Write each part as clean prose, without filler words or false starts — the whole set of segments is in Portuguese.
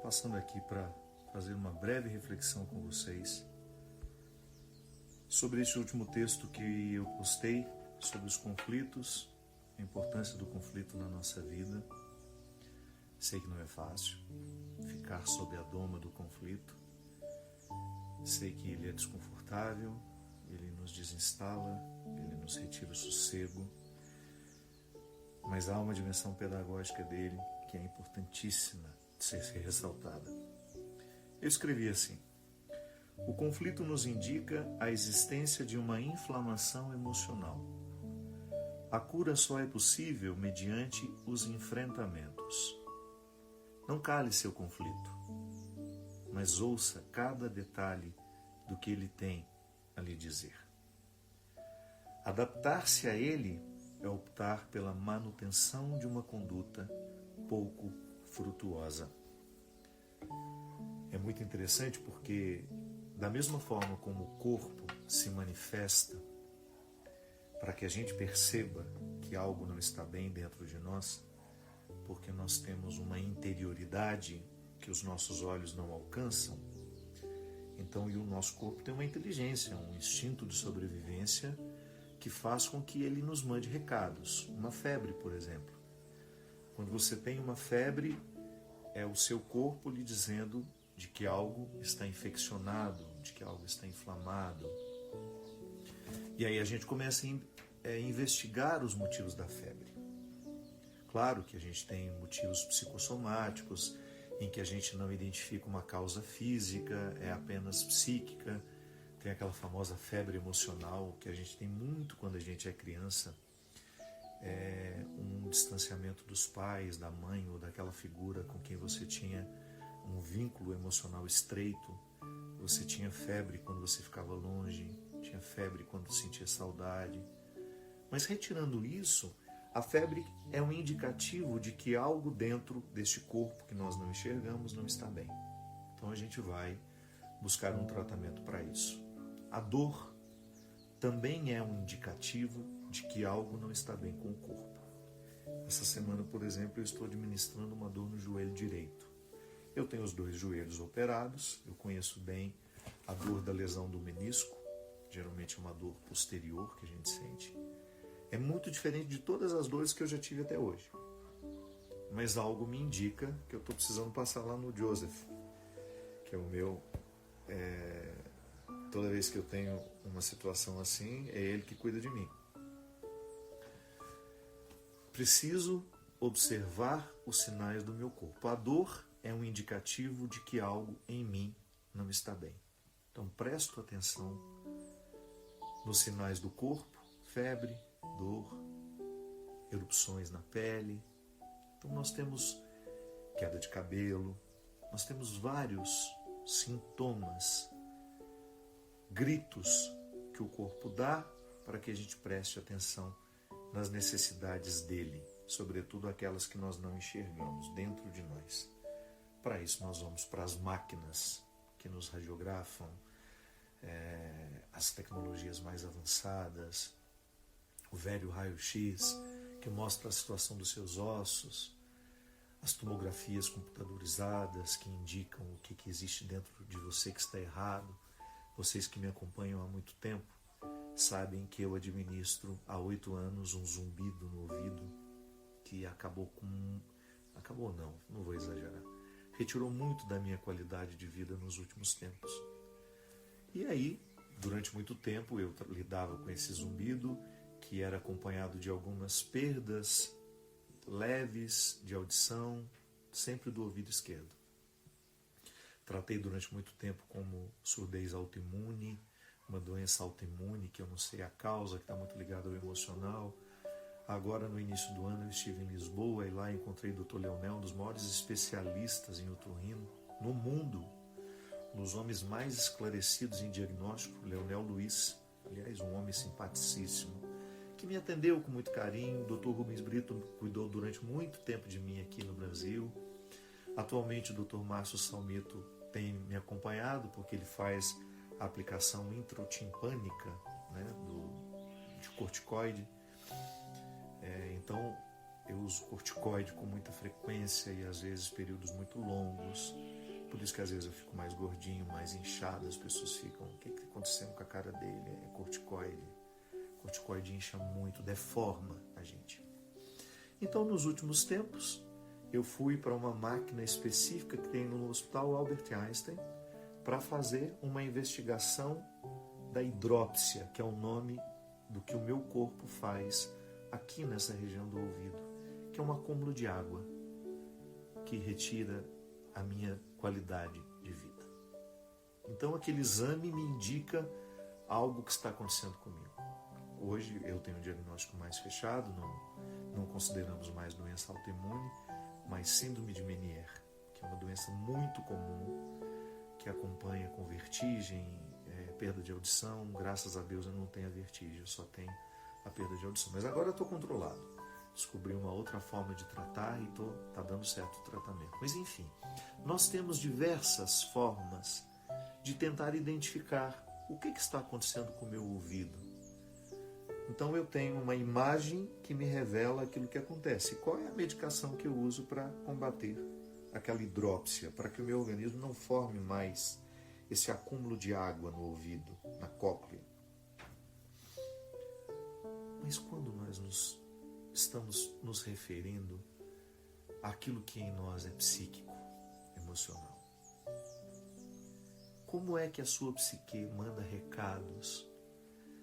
passando aqui para fazer uma breve reflexão com vocês sobre este último texto que eu postei sobre os conflitos, a importância do conflito na nossa vida. Sei que não é fácil ficar sob a doma do conflito, sei que ele é desconfortável, ele nos desinstala, ele nos retira o sossego, mas há uma dimensão pedagógica dele que é importantíssima de ser ressaltada. Eu escrevi assim: o conflito nos indica a existência de uma inflamação emocional. A cura só é possível mediante os enfrentamentos. Não cale seu conflito, mas ouça cada detalhe do que ele tem a lhe dizer. Adaptar-se a ele é optar pela manutenção de uma conduta pouco frutuosa. É muito interessante porque, da mesma forma como o corpo se manifesta para que a gente perceba que algo não está bem dentro de nós, porque nós temos uma interioridade que os nossos olhos não alcançam, então e o nosso corpo tem uma inteligência, um instinto de sobrevivência que faz com que ele nos mande recados. Uma febre, por exemplo. Quando você tem uma febre, é o seu corpo lhe dizendo de que algo está infeccionado, de que algo está inflamado. E aí a gente começa a investigar os motivos da febre. Claro que a gente tem motivos psicossomáticos, em que a gente não identifica uma causa física, é apenas psíquica. Tem aquela famosa febre emocional que a gente tem muito quando a gente é criança, um distanciamento dos pais, da mãe ou daquela figura com quem você tinha um vínculo emocional estreito. Você tinha febre quando você ficava longe, tinha febre quando sentia saudade. Mas retirando isso, a febre é um indicativo de que algo dentro deste corpo que nós não enxergamos não está bem. Então a gente vai buscar um tratamento para isso. A dor também é um indicativo de que algo não está bem com o corpo. Essa semana, por exemplo, eu estou administrando uma dor no joelho direito. Eu tenho os dois joelhos operados, eu conheço bem a dor da lesão do menisco, geralmente é uma dor posterior que a gente sente. É muito diferente de todas as dores que eu já tive até hoje. Mas algo me indica que eu estou precisando passar lá no Joseph, que é o meu... Toda vez que eu tenho uma situação assim, é ele que cuida de mim. Preciso observar os sinais do meu corpo. A dor é um indicativo de que algo em mim não está bem. Então presto atenção nos sinais do corpo: febre, dor, erupções na pele. Então nós temos queda de cabelo, nós temos vários sintomas, gritos que o corpo dá para que a gente preste atenção nas necessidades dele, sobretudo aquelas que nós não enxergamos dentro de nós. Para isso nós vamos para as máquinas que nos radiografam, as tecnologias mais avançadas, o velho raio-x que mostra a situação dos seus ossos, as tomografias computadorizadas que indicam o que existe dentro de você que está errado. Vocês que me acompanham há muito tempo sabem que eu administro há 8 anos um zumbido no ouvido que não vou exagerar, retirou muito da minha qualidade de vida nos últimos tempos. E aí, durante muito tempo, eu lidava com esse zumbido que era acompanhado de algumas perdas leves de audição, sempre do ouvido esquerdo. Tratei durante muito tempo como surdez autoimune, uma doença autoimune que eu não sei a causa, que está muito ligada ao emocional. Agora, no início do ano, eu estive em Lisboa e lá encontrei o Dr. Leonel, um dos maiores especialistas em otorrino no mundo, um dos homens mais esclarecidos em diagnóstico, Leonel Luiz, aliás, um homem simpaticíssimo, que me atendeu com muito carinho. O Dr. Rubens Brito cuidou durante muito tempo de mim aqui no Brasil. Atualmente, o Dr. Márcio Salmito tem me acompanhado, porque ele faz a aplicação introtimpânica, né, de corticoide. Então, eu uso corticoide com muita frequência e às vezes períodos muito longos. Por isso que às vezes eu fico mais gordinho, mais inchado, as pessoas ficam, o que está acontecendo com a cara dele? É corticoide. Corticoide incha muito, deforma a gente. Então, nos últimos tempos, eu fui para uma máquina específica que tem no Hospital Albert Einstein para fazer uma investigação da hidrópsia, que é o nome do que o meu corpo faz aqui nessa região do ouvido, que é um acúmulo de água que retira a minha qualidade de vida. Então, aquele exame me indica algo que está acontecendo comigo. Hoje eu tenho um diagnóstico mais fechado, não consideramos mais doença autoimune, mas síndrome de Meniere, que é uma doença muito comum, que acompanha com vertigem, perda de audição. Graças a Deus eu não tenho a vertigem, eu só tenho a perda de audição. Mas agora eu estou controlado. Descobri uma outra forma de tratar e está dando certo o tratamento. Mas enfim, nós temos diversas formas de tentar identificar o que está acontecendo com o meu ouvido. Então eu tenho uma imagem que me revela aquilo que acontece. Qual é a medicação que eu uso para combater aquela hidrópsia, para que o meu organismo não forme mais esse acúmulo de água no ouvido, na cóclea? Mas quando nós estamos nos referindo àquilo que em nós é psíquico, emocional, como é que a sua psique manda recados?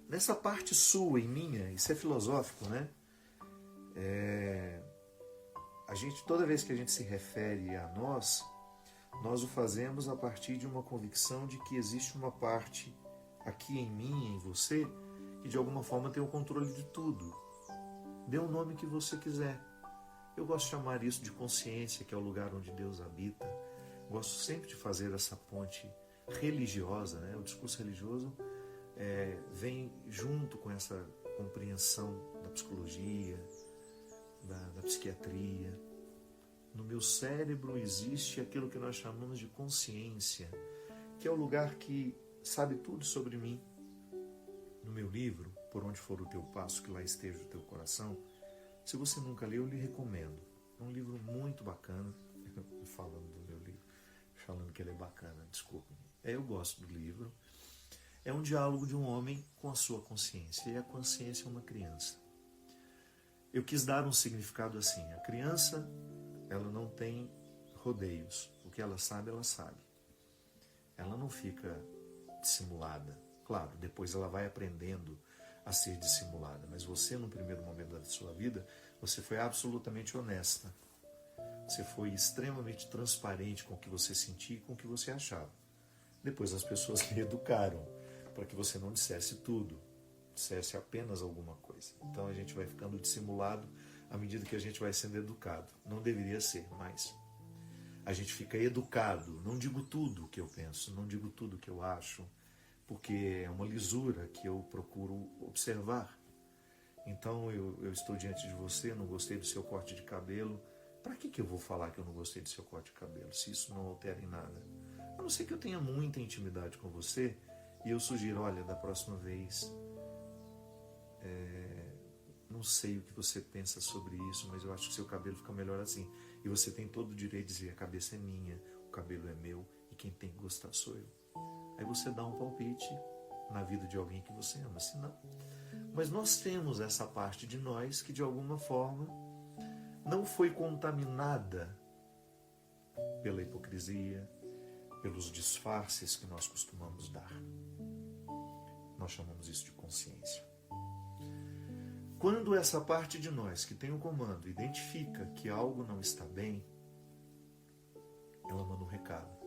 Nessa parte sua e minha, isso é filosófico, né? A gente, toda vez que a gente se refere a nós o fazemos a partir de uma convicção de que existe uma parte aqui em mim, em você, que de alguma forma tem o controle de tudo. Dê o nome que você quiser. Eu gosto de chamar isso de consciência, que é o lugar onde Deus habita. Gosto sempre de fazer essa ponte religiosa, né? O discurso religioso vem junto com essa compreensão da psicologia, da psiquiatria. No meu cérebro existe aquilo que nós chamamos de consciência, que é o lugar que sabe tudo sobre mim. No meu livro, Por Onde For o Teu Passo, que lá esteja o teu coração, se você nunca leu, eu lhe recomendo. É um livro muito bacana. Falando do meu livro, falando que ele é bacana, desculpe-me. Eu gosto do livro. É um diálogo de um homem com a sua consciência, e a consciência é uma criança. Eu quis dar um significado assim: a criança, ela não tem rodeios, o que ela sabe, ela não fica dissimulada. Claro, depois ela vai aprendendo a ser dissimulada, mas você, no primeiro momento da sua vida, você foi absolutamente honesta, você foi extremamente transparente com o que você sentia e com o que você achava. Depois as pessoas lhe educaram para que você não dissesse tudo, dissesse apenas alguma coisa. Então a gente vai ficando dissimulado à medida que a gente vai sendo educado. Não deveria ser, mas a gente fica educado. Não digo tudo o que eu penso, não digo tudo o que eu acho, porque é uma lisura que eu procuro observar. Então eu estou diante de você, não gostei do seu corte de cabelo. Para que eu vou falar que eu não gostei do seu corte de cabelo, se isso não altera em nada? A não ser que eu tenha muita intimidade com você e eu sugiro, olha, da próxima vez, não sei o que você pensa sobre isso, mas eu acho que seu cabelo fica melhor assim. E você tem todo o direito de dizer, a cabeça é minha, o cabelo é meu, e quem tem que gostar sou eu. Aí você dá um palpite na vida de alguém que você ama, se não. Mas nós temos essa parte de nós que de alguma forma não foi contaminada pela hipocrisia, pelos disfarces que nós costumamos dar. Nós chamamos isso de consciência. Quando essa parte de nós que tem o comando identifica que algo não está bem, ela manda um recado.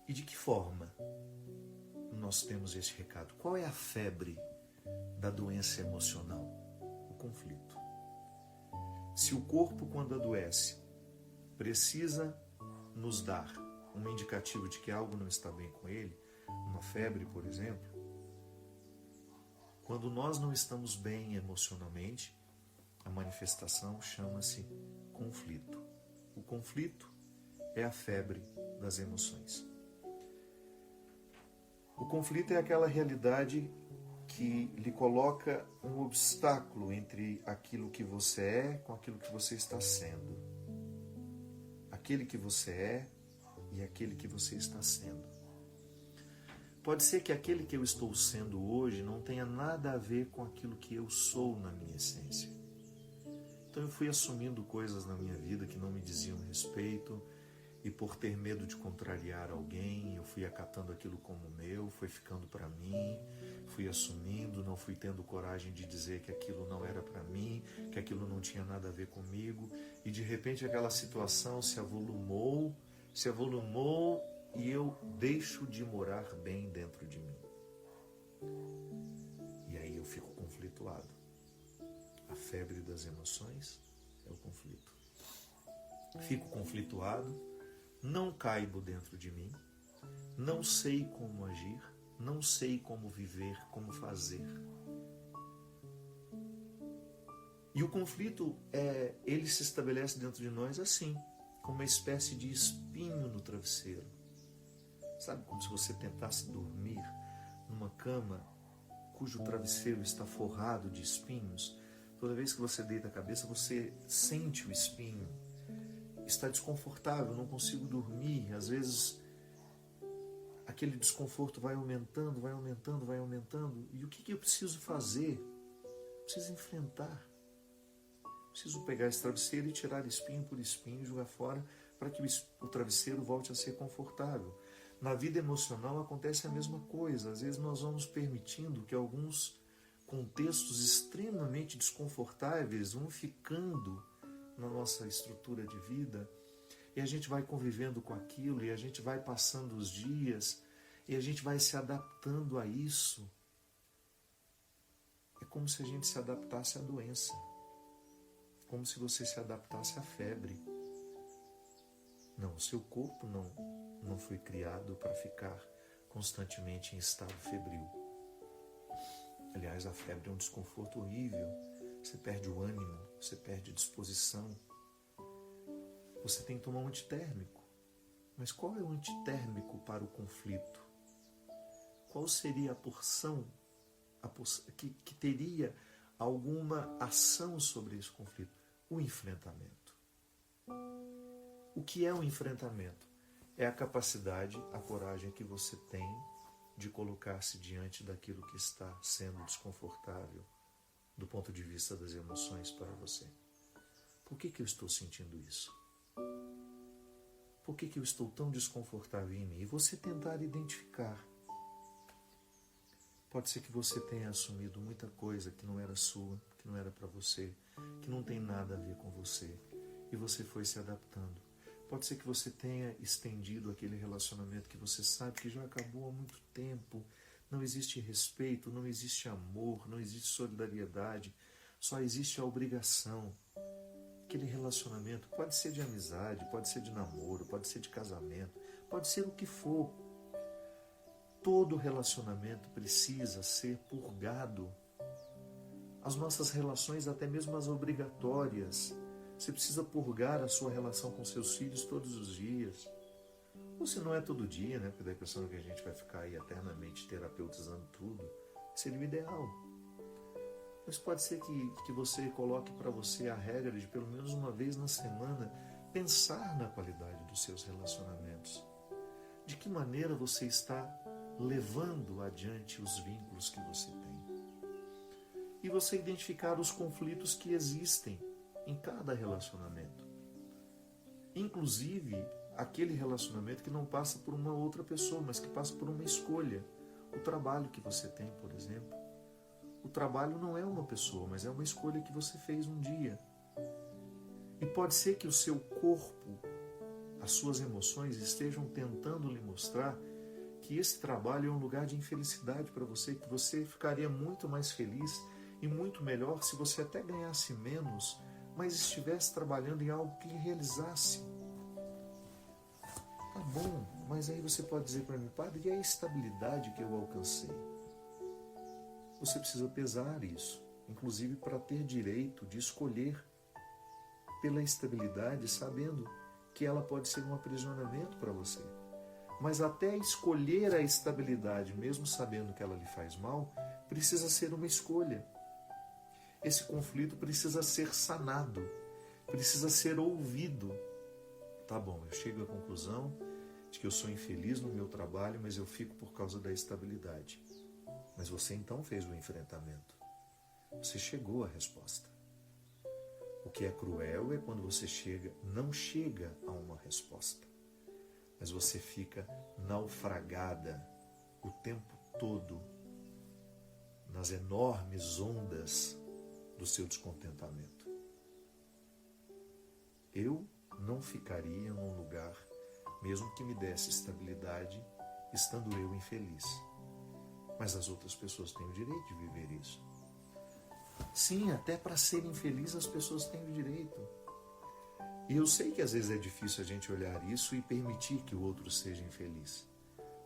E de que forma nós temos esse recado? Qual é a febre da doença emocional? O conflito. Se o corpo, quando adoece, precisa nos dar um indicativo de que algo não está bem com ele, uma febre, por exemplo, quando nós não estamos bem emocionalmente, a manifestação chama-se conflito. O conflito é a febre das emoções. O conflito é aquela realidade que lhe coloca um obstáculo entre aquilo que você é com aquilo que você está sendo. Aquele que você é e aquele que você está sendo. Pode ser que aquele que eu estou sendo hoje não tenha nada a ver com aquilo que eu sou na minha essência. Então eu fui assumindo coisas na minha vida que não me diziam respeito, e por ter medo de contrariar alguém, eu fui acatando aquilo como meu, foi ficando para mim, fui assumindo, não fui tendo coragem de dizer que aquilo não era para mim, que aquilo não tinha nada a ver comigo, e de repente aquela situação se avolumou e eu deixo de morar bem dentro de mim. E aí eu fico conflituado. A febre das emoções é o conflito. Fico conflituado, não caibo dentro de mim, não sei como agir, não sei como viver, como fazer. E o conflito, ele se estabelece dentro de nós assim, como uma espécie de espinho no travesseiro. Sabe, como se você tentasse dormir numa cama cujo travesseiro está forrado de espinhos. Toda vez que você deita a cabeça, você sente o espinho. Está desconfortável, não consigo dormir. Às vezes, aquele desconforto vai aumentando. E o que eu preciso fazer? Preciso enfrentar. Preciso pegar esse travesseiro e tirar espinho por espinho e jogar fora para que o travesseiro volte a ser confortável. Na vida emocional acontece a mesma coisa. Às vezes nós vamos permitindo que alguns contextos extremamente desconfortáveis vão ficando na nossa estrutura de vida, e a gente vai convivendo com aquilo, e a gente vai passando os dias, e a gente vai se adaptando a isso. É como se a gente se adaptasse à doença, como se você se adaptasse à febre. Não, o seu corpo não foi criado para ficar constantemente em estado febril. Aliás, a febre é um desconforto horrível. Você perde o ânimo, você perde a disposição. Você tem que tomar um antitérmico. Mas qual é o antitérmico para o conflito? Qual seria a porção que teria alguma ação sobre esse conflito? O enfrentamento. O que é o enfrentamento? É a capacidade, a coragem que você tem de colocar-se diante daquilo que está sendo desconfortável do ponto de vista das emoções para você. Por que eu estou sentindo isso? Por que eu estou tão desconfortável em mim? E você tentar identificar. Pode ser que você tenha assumido muita coisa que não era sua, que não era para você, que não tem nada a ver com você, e você foi se adaptando. Pode ser que você tenha estendido aquele relacionamento que você sabe que já acabou há muito tempo. Não existe respeito, não existe amor, não existe solidariedade, só existe a obrigação. Aquele relacionamento pode ser de amizade, pode ser de namoro, pode ser de casamento, pode ser o que for. Todo relacionamento precisa ser purgado. As nossas relações, até mesmo as obrigatórias, você precisa purgar a sua relação com seus filhos todos os dias. Ou se não é todo dia, né? Porque dá a impressão que a gente vai ficar aí eternamente terapeutizando tudo. Seria o ideal. Mas pode ser que você coloque para você a regra de pelo menos uma vez na semana pensar na qualidade dos seus relacionamentos. De que maneira você está levando adiante os vínculos que você tem. E você identificar os conflitos que existem em cada relacionamento. Inclusive, aquele relacionamento que não passa por uma outra pessoa, mas que passa por uma escolha. O trabalho que você tem, por exemplo. O trabalho não é uma pessoa, mas é uma escolha que você fez um dia. E pode ser que o seu corpo, as suas emoções estejam tentando lhe mostrar que esse trabalho é um lugar de infelicidade para você, que você ficaria muito mais feliz e muito melhor se você até ganhasse menos, mas estivesse trabalhando em algo que lhe realizasse. Tá bom, mas aí você pode dizer para mim, padre, e a estabilidade que eu alcancei? Você precisa pesar isso, inclusive para ter direito de escolher pela estabilidade, sabendo que ela pode ser um aprisionamento para você. Mas até escolher a estabilidade, mesmo sabendo que ela lhe faz mal, precisa ser uma escolha. Esse conflito precisa ser sanado, precisa ser ouvido. Tá bom, eu chego à conclusão de que eu sou infeliz no meu trabalho, mas eu fico por causa da estabilidade. Mas você então fez o enfrentamento. Você chegou à resposta. O que é cruel é quando você não chega a uma resposta, mas você fica naufragada o tempo todo nas enormes ondas do seu descontentamento. Eu não ficaria num lugar, mesmo que me desse estabilidade, estando eu infeliz. Mas as outras pessoas têm o direito de viver isso. Sim, até para ser infeliz as pessoas têm o direito. E eu sei que às vezes é difícil a gente olhar isso e permitir que o outro seja infeliz.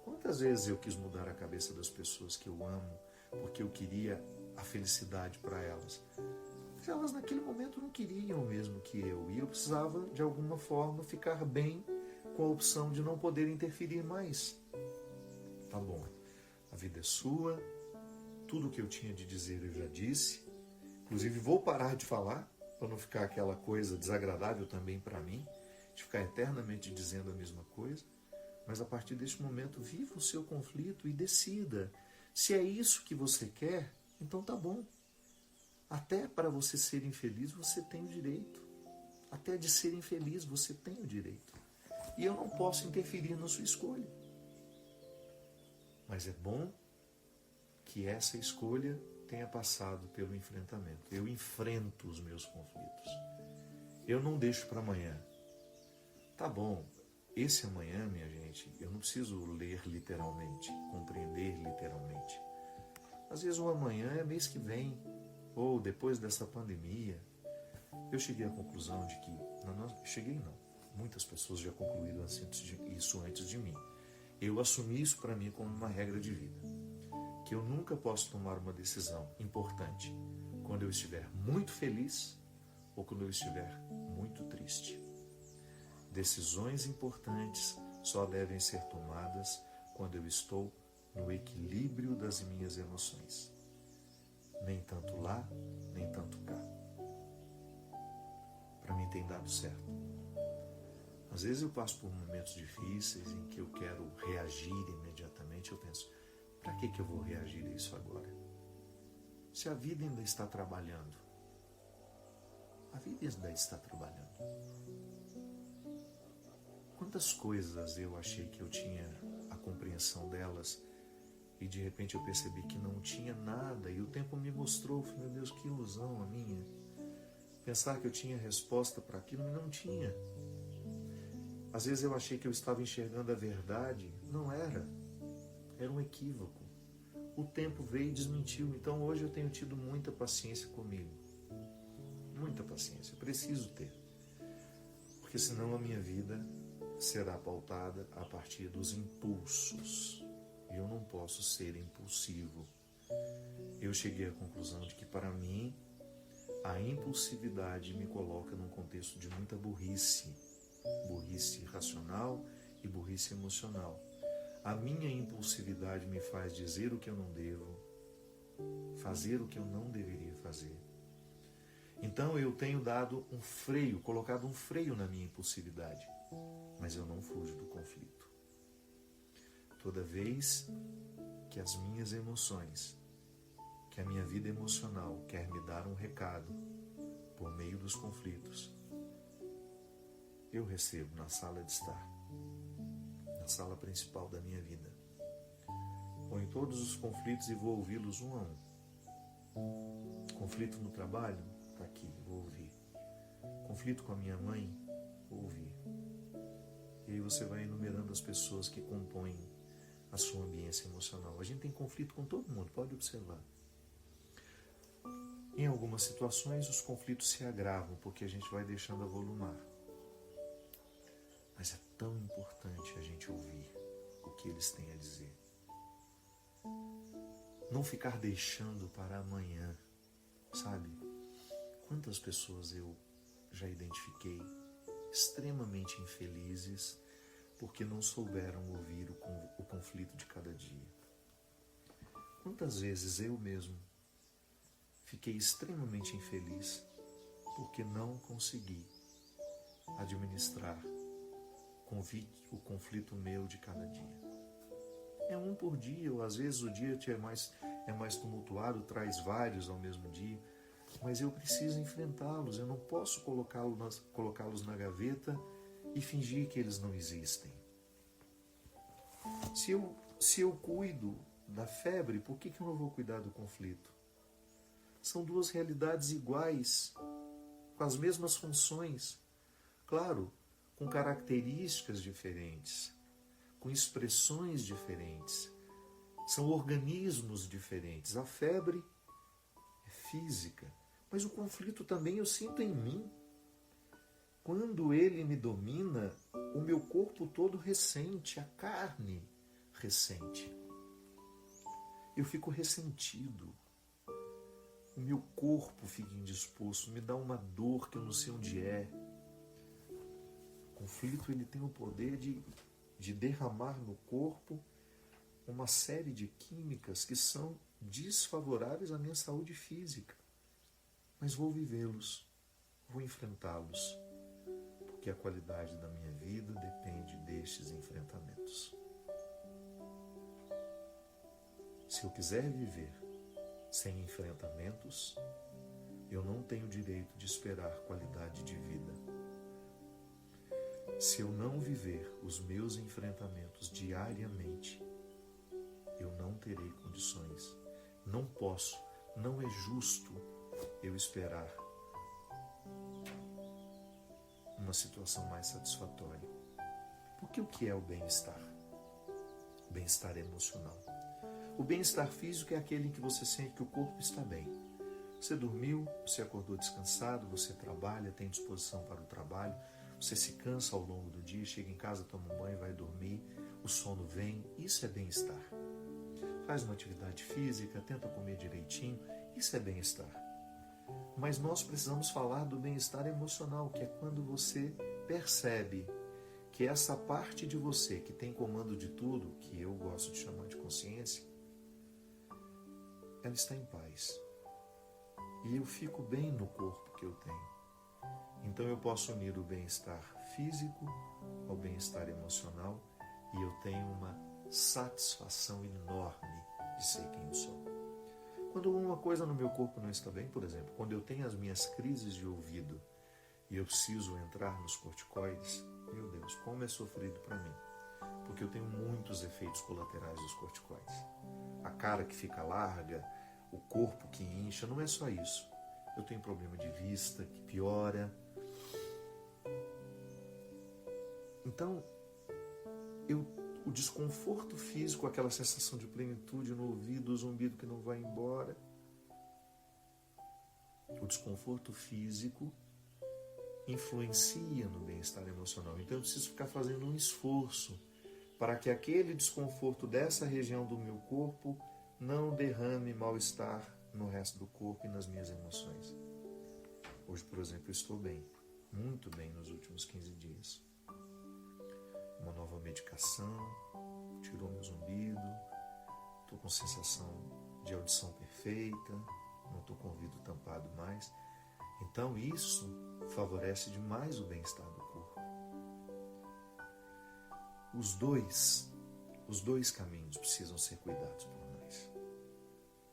Quantas vezes eu quis mudar a cabeça das pessoas que eu amo, porque eu queria a felicidade para elas. Mas elas naquele momento não queriam o mesmo que eu. E eu precisava, de alguma forma, ficar bem com a opção de não poder interferir mais. Tá bom, a vida é sua, tudo o que eu tinha de dizer eu já disse. Inclusive vou parar de falar, para não ficar aquela coisa desagradável também para mim, de ficar eternamente dizendo a mesma coisa. Mas a partir deste momento, viva o seu conflito e decida. Se é isso que você quer, então tá bom. Até para você ser infeliz, você tem o direito. Até de ser infeliz, você tem o direito. E eu não posso interferir na sua escolha. Mas é bom que essa escolha tenha passado pelo enfrentamento. Eu enfrento os meus conflitos. Eu não deixo para amanhã. Tá bom, esse amanhã, minha gente, eu não preciso ler literalmente, compreender literalmente. Às vezes o amanhã é mês que vem, ou depois dessa pandemia. Eu cheguei à conclusão de que... muitas pessoas já concluíram isso antes de mim. Eu assumi isso para mim como uma regra de vida. Que eu nunca posso tomar uma decisão importante quando eu estiver muito feliz ou quando eu estiver muito triste. Decisões importantes só devem ser tomadas quando eu estou no equilíbrio das minhas emoções. Nem tanto lá, nem tanto cá. Para mim tem dado certo. Às vezes eu passo por momentos difíceis em que eu quero reagir imediatamente. Eu penso, para que eu vou reagir a isso agora? Se a vida ainda está trabalhando. A vida ainda está trabalhando. Quantas coisas eu achei que eu tinha a compreensão delas e de repente eu percebi que não tinha nada e o tempo me mostrou, meu Deus, que ilusão a minha. Pensar que eu tinha resposta para aquilo e não tinha. Às vezes eu achei que eu estava enxergando a verdade, não era. Era um equívoco. O tempo veio e desmentiu. Então hoje eu tenho tido muita paciência comigo. Muita paciência. Eu preciso ter. Porque senão a minha vida será pautada a partir dos impulsos. E eu não posso ser impulsivo. Eu cheguei à conclusão de que para mim a impulsividade me coloca num contexto de muita burrice. Burrice racional e burrice emocional. A minha impulsividade me faz dizer o que eu não devo, fazer o que eu não deveria fazer. Então eu tenho dado um freio, colocado um freio na minha impulsividade, mas eu não fujo do conflito. Toda vez que as minhas emoções, que a minha vida emocional quer me dar um recado por meio dos conflitos, eu recebo na sala de estar, na sala principal da minha vida, ou em todos os conflitos e vou ouvi-los um a um. Conflito no trabalho, está aqui, vou ouvir. Conflito com a minha mãe, vou ouvir. E aí você vai enumerando as pessoas que compõem a sua ambiência emocional. A gente tem conflito com todo mundo, pode observar. Em algumas situações os conflitos se agravam porque a gente vai deixando avolumar. Mas é tão importante a gente ouvir o que eles têm a dizer. Não ficar deixando para amanhã, sabe? Quantas pessoas eu já identifiquei extremamente infelizes porque não souberam ouvir o conflito de cada dia. Quantas vezes eu mesmo fiquei extremamente infeliz porque não consegui administrar o conflito meu de cada dia. É um por dia, ou às vezes o dia é mais tumultuado, traz vários ao mesmo dia, mas eu preciso enfrentá-los, eu não posso colocá-los na gaveta e fingir que eles não existem. Se eu cuido da febre, por que eu não vou cuidar do conflito? São duas realidades iguais, com as mesmas funções, claro, com características diferentes, com expressões diferentes. São organismos diferentes. A febre é física, mas o conflito também eu sinto em mim. Quando ele me domina, o meu corpo todo ressente, a carne ressente. Eu fico ressentido. O meu corpo fica indisposto, me dá uma dor que eu não sei onde é. O conflito ele tem o poder de derramar no corpo uma série de químicas que são desfavoráveis à minha saúde física. Mas vou vivê-los, vou enfrentá-los, porque a qualidade da minha vida depende destes enfrentamentos. Se eu quiser viver sem enfrentamentos, eu não tenho direito de esperar qualidade de vida. Se eu não viver os meus enfrentamentos diariamente, eu não terei condições. Não posso, não é justo eu esperar uma situação mais satisfatória. Porque o que é o bem-estar? O bem-estar emocional. O bem-estar físico é aquele em que você sente que o corpo está bem. Você dormiu, você acordou descansado, você trabalha, tem disposição para o trabalho, você se cansa ao longo do dia, chega em casa, toma um banho, vai dormir, o sono vem, isso é bem-estar. Faz uma atividade física, tenta comer direitinho, isso é bem-estar. Mas nós precisamos falar do bem-estar emocional, que é quando você percebe que essa parte de você que tem comando de tudo, que eu gosto de chamar de consciência, ela está em paz. E eu fico bem no corpo que eu tenho. Então eu posso unir o bem-estar físico ao bem-estar emocional e eu tenho uma satisfação enorme de ser quem eu sou. Quando uma coisa no meu corpo não está bem, por exemplo, quando eu tenho as minhas crises de ouvido e eu preciso entrar nos corticoides, meu Deus, como é sofrido para mim. Porque eu tenho muitos efeitos colaterais dos corticoides. A cara que fica larga, o corpo que incha, não é só isso. Eu tenho problema de vista que piora. Então, o desconforto físico, aquela sensação de plenitude no ouvido, o zumbido que não vai embora. O desconforto físico influencia no bem-estar emocional. Então eu preciso ficar fazendo um esforço para que aquele desconforto dessa região do meu corpo não derrame mal-estar no resto do corpo e nas minhas emoções. Hoje, por exemplo, eu estou bem, muito bem nos últimos 15 dias. Uma nova medicação tirou meu zumbido, estou com sensação de audição perfeita, não estou com o ouvido tampado mais. Então isso favorece demais o bem-estar do corpo. Os dois caminhos precisam ser cuidados por nós.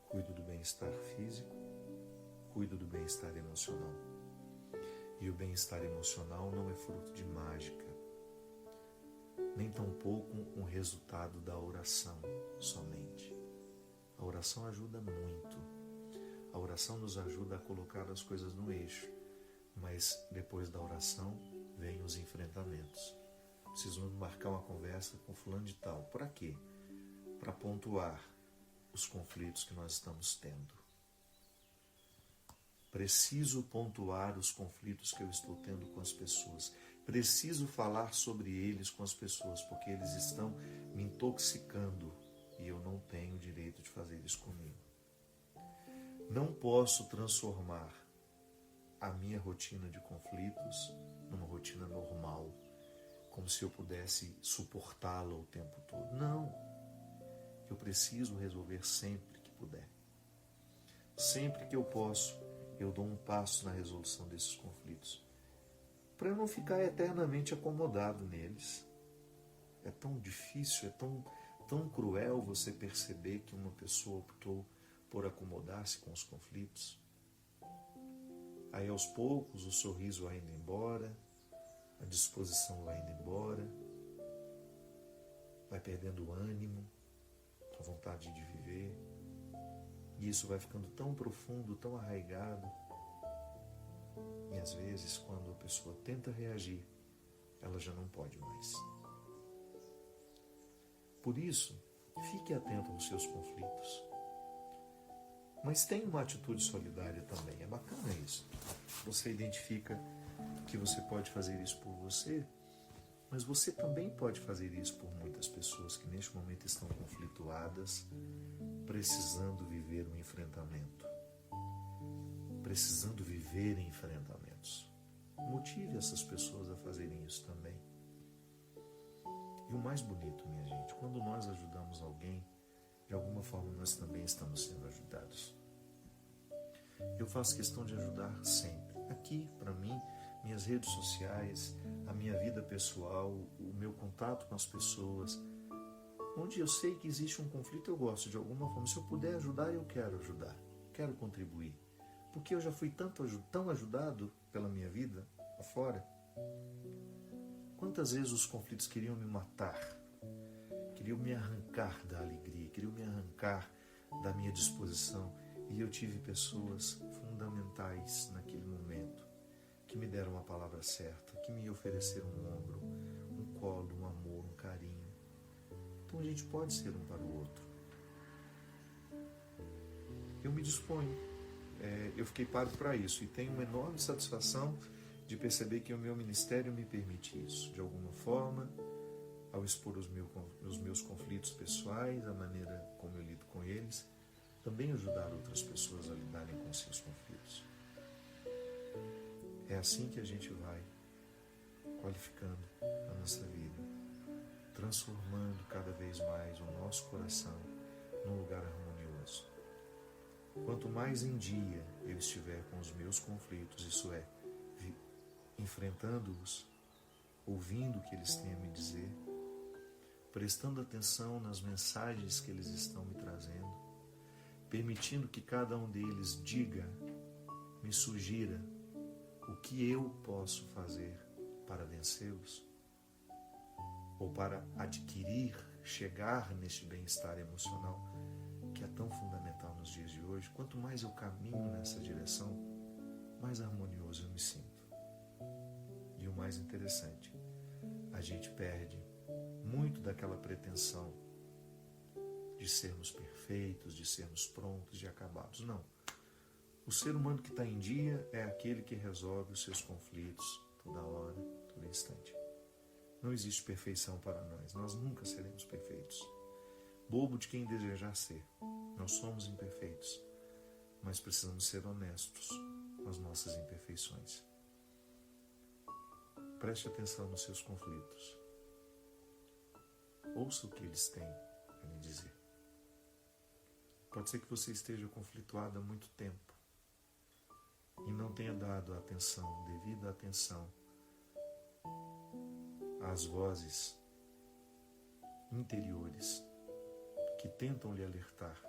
Cuido do bem-estar físico, cuido do bem-estar emocional. E o bem-estar emocional não é fruto de mágica, nem tampouco um resultado da oração somente. A oração ajuda muito. A oração nos ajuda a colocar as coisas no eixo, mas depois da oração vêm os enfrentamentos. Preciso marcar uma conversa com fulano de tal. Para quê? Para pontuar os conflitos que nós estamos tendo. Preciso pontuar os conflitos que eu estou tendo com as pessoas. Preciso falar sobre eles com as pessoas, porque eles estão me intoxicando e eu não tenho o direito de fazer isso comigo. Não posso transformar a minha rotina de conflitos numa rotina normal, como se eu pudesse suportá-la o tempo todo. Não. Eu preciso resolver sempre que puder. Sempre que eu posso, eu dou um passo na resolução desses conflitos, para eu não ficar eternamente acomodado neles. é tão difícil, é tão cruel você perceber que uma pessoa optou por acomodar-se com os conflitos. Aí aos poucos o sorriso vai indo embora, a disposição vai indo embora, vai perdendo o ânimo, a vontade de viver, e isso vai ficando tão profundo, tão arraigado, e às vezes quando a pessoa tenta reagir, ela já não pode mais. Por isso, fique atento aos seus conflitos. Mas tenha uma atitude solidária também, é bacana isso. Você identifica que você pode fazer isso por você, mas você também pode fazer isso por muitas pessoas que neste momento estão conflituadas, precisando viver um enfrentamento, precisando viver enfrentamentos. Motive essas pessoas a fazerem isso também. E o mais bonito, minha gente, quando nós ajudamos alguém, de alguma forma nós também estamos sendo ajudados. Eu faço questão de ajudar sempre. Aqui, para mim, minhas redes sociais, a minha vida pessoal, o meu contato com as pessoas, onde eu sei que existe um conflito, eu gosto de alguma forma. Se eu puder ajudar, eu quero ajudar, quero contribuir. Porque eu já fui tão ajudado pela minha vida afora. Quantas vezes os conflitos queriam me matar, queriam me arrancar da alegria, queriam me arrancar da minha disposição, e eu tive pessoas fundamentais naquele momento, que me deram a palavra certa, que me ofereceram um ombro, um colo, um amor, um carinho. Então a gente pode ser um para o outro. Eu me disponho, eu fiquei pago para isso, e tenho uma enorme satisfação de perceber que o meu ministério me permite isso. De alguma forma, ao expor os meus conflitos pessoais, a maneira como eu lido com eles, também ajudar outras pessoas a lidarem com seus conflitos. É assim que a gente vai qualificando a nossa vida, transformando cada vez mais o nosso coração num lugar harmonioso. Quanto mais em dia eu estiver com os meus conflitos, isso é, enfrentando-os, ouvindo o que eles têm a me dizer, prestando atenção nas mensagens que eles estão me trazendo, permitindo que cada um deles diga, me sugira o que eu posso fazer para vencê-los, ou para adquirir, chegar neste bem-estar emocional que é tão fundamental nos dias de hoje. Quanto mais eu caminho nessa direção, mais harmonioso eu me sinto. E o mais interessante, a gente perde muito daquela pretensão de sermos perfeitos, de sermos prontos, de acabados. Não. O ser humano que está em dia é aquele que resolve os seus conflitos toda hora, todo instante. Não existe perfeição para nós nunca seremos perfeitos. Bobo de quem desejar ser. Nós somos imperfeitos, mas precisamos ser honestos com as nossas imperfeições. Preste atenção nos seus conflitos. Ouça o que eles têm a me dizer. Pode ser que você esteja conflituado há muito tempo e não tenha dado a atenção, devida atenção às vozes interiores que tentam lhe alertar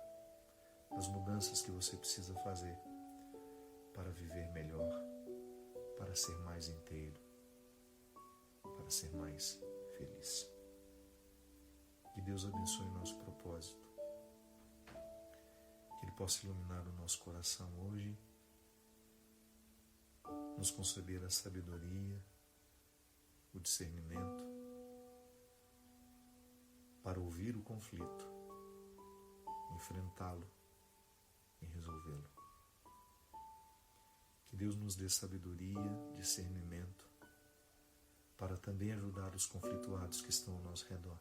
das mudanças que você precisa fazer para viver melhor, para ser mais inteiro, para ser mais feliz. Que Deus abençoe nosso propósito, que Ele possa iluminar o nosso coração hoje, nos conceder a sabedoria, o discernimento para ouvir o conflito, enfrentá-lo e resolvê-lo. Que Deus nos dê sabedoria, discernimento, para também ajudar os conflituados que estão ao nosso redor.